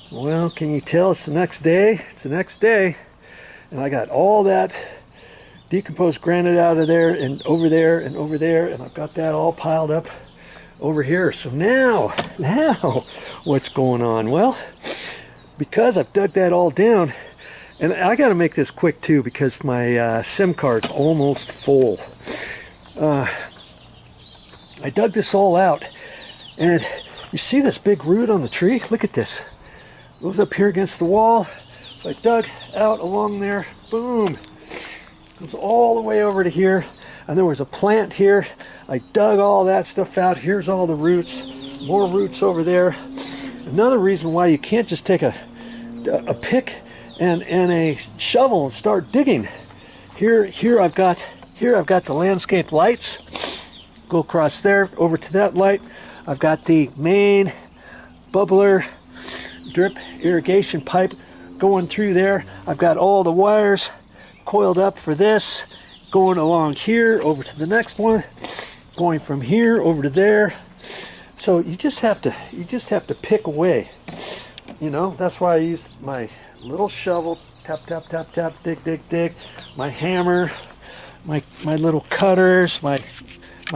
Well, can you tell it's the next day? It's the next day, and I got all that decomposed granite out of there and over there and over there, and I've got that all piled up over here. So now what's going on? Well, because I've dug that all down, and I got to make this quick too because my SIM card's almost full. I dug this all out, and you see this big root on the tree? Look at this. It goes up here against the wall. So I dug out along there, boom. Goes all the way over to here, and there was a plant here. I dug all that stuff out. Here's all the roots, more roots over there. Another reason why you can't just take a pick and a shovel and start digging. Here I've got the landscape lights. Go across there over to that light. I've got the main bubbler drip irrigation pipe going through there. I've got all the wires coiled up for this, going along here over to the next one, going from here over to there. So you just have to pick away. You know, that's why I use my little shovel, tap tap tap tap, dig dig dig, my hammer, my little cutters, my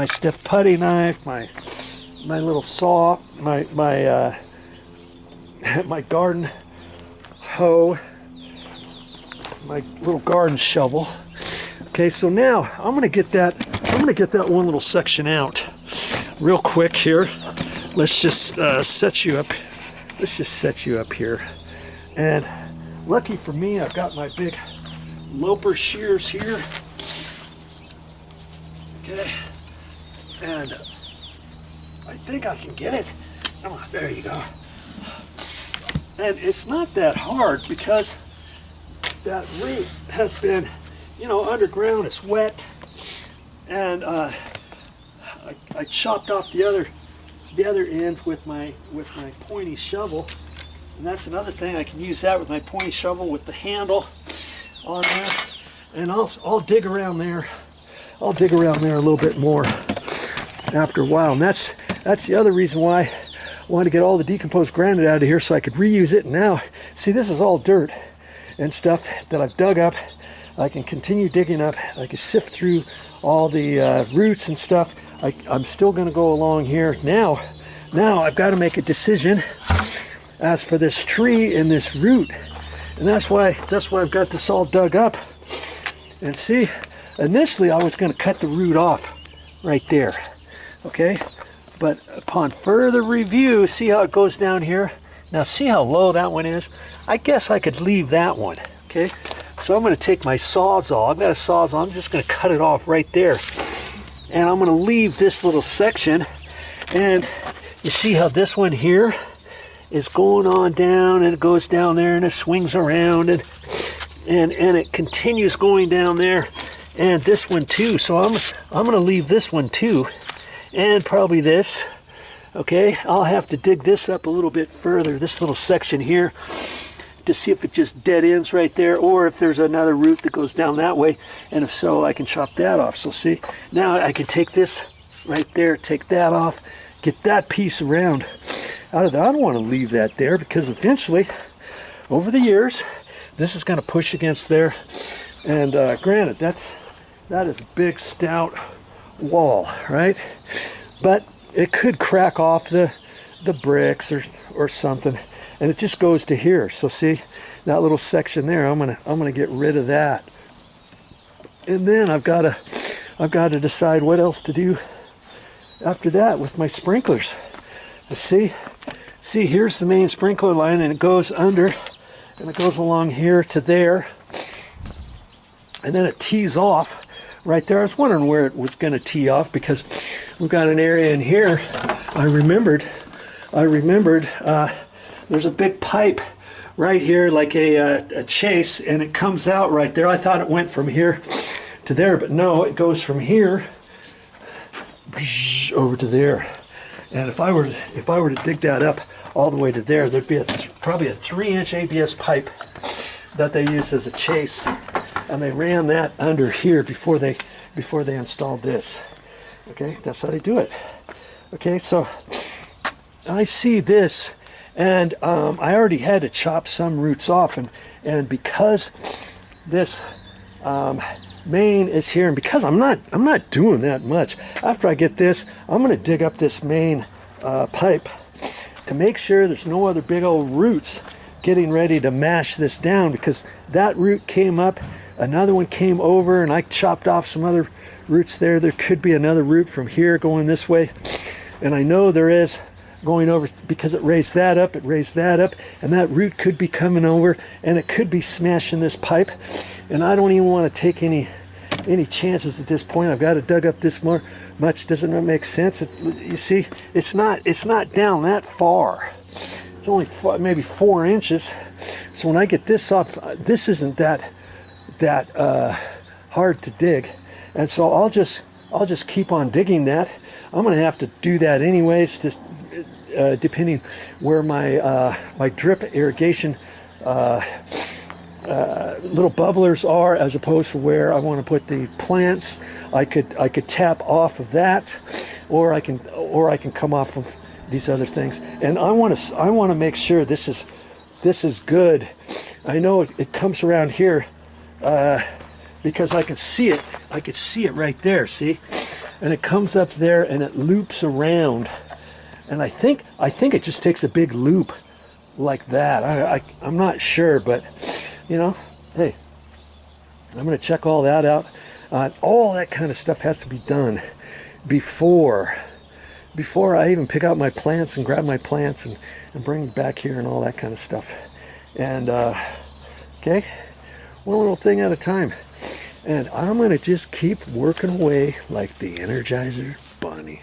stiff putty knife, my little saw, my my garden hoe, my little garden shovel. Okay, so now I'm gonna get that one little section out real quick here. Let's just set you up. Let's just set you up here. And lucky for me, I've got my big loper shears here. Okay, and I think I can get it. Come on, there you go. And it's not that hard because that root has been, you know, underground. It's wet, and I chopped off the other end with my pointy shovel, and that's another thing. I can use that with my pointy shovel with the handle on there, and I'll dig around there. I'll dig around there a little bit more after a while, and that's the other reason why I wanted to get all the decomposed granite out of here so I could reuse it. And now, see, this is all dirt and stuff that I've dug up. I can continue digging up. I can sift through all the roots and stuff. I'm still going to go along here. Now I've got to make a decision as for this tree and this root, and that's why I've got this all dug up. And see, initially I was going to cut the root off right there, okay? But upon further review, see how it goes down here? Now see how low that one is? I guess I could leave that one, okay? So I'm going to take my Sawzall. I've got a Sawzall. I'm just going to cut it off right there. And I'm going to leave this little section. And you see how this one here is going on down, and it goes down there, and it swings around, and it continues going down there. And this one too. So I'm going to leave this one too. And probably this. Okay, I'll have to dig this up a little bit further, this little section here, to see if it just dead ends right there, or if there's another root that goes down that way, and if so, I can chop that off. So see, now I can take this right there, take that off, get that piece around out of there. I don't want to leave that there, because eventually, over the years, this is going to push against there. And granted, that is a big, stout wall, right? But it could crack off the bricks or something, and it just goes to here. So see that little section there, I'm gonna get rid of that. And then I've got to decide what else to do after that with my sprinklers. See here's the main sprinkler line, and it goes under, and it goes along here to there, and then it tees off right there. I was wondering where it was going to tee off, because we've got an area in here. I remembered there's a big pipe right here, like a chase, and it comes out right there. I thought it went from here to there, but no, it goes from here over to there. And if I were to dig that up all the way to there, there'd be probably a 3-inch ABS pipe that they use as a chase, and they ran that under here before they installed this. Okay, that's how they do it. Okay, so I see this, And I already had to chop some roots off, and because this main is here, and because I'm not doing that much, after I get this, I'm going to dig up this main pipe to make sure there's no other big old roots getting ready to mash this down, because that root came up, another one came over, and I chopped off some other roots there. There could be another root from here going this way, and I know there is going over, because it raised that up, and that root could be coming over, and it could be smashing this pipe, and I don't even want to take any chances at this point. I've got to dug up this much. Doesn't that make sense? You see, it's not down that far. It's only maybe 4 inches. So when I get this off, this isn't that hard to dig, and so I'll just keep on digging that. I'm going to have to do that anyways, just depending where my my drip irrigation little bubblers are, as opposed to where I want to put the plants. I could tap off of that, or I can come off of these other things. And I want to make sure this is good. I know it comes around here because I can see it. I could see it right there. See, and it comes up there and it loops around. And I think it just takes a big loop like that. I'm not sure, but you know, hey, I'm going to check all that out. All that kind of stuff has to be done before I even pick out my plants and grab my plants and bring them back here and all that kind of stuff. And okay, one little thing at a time. And I'm going to just keep working away like the Energizer Bunny.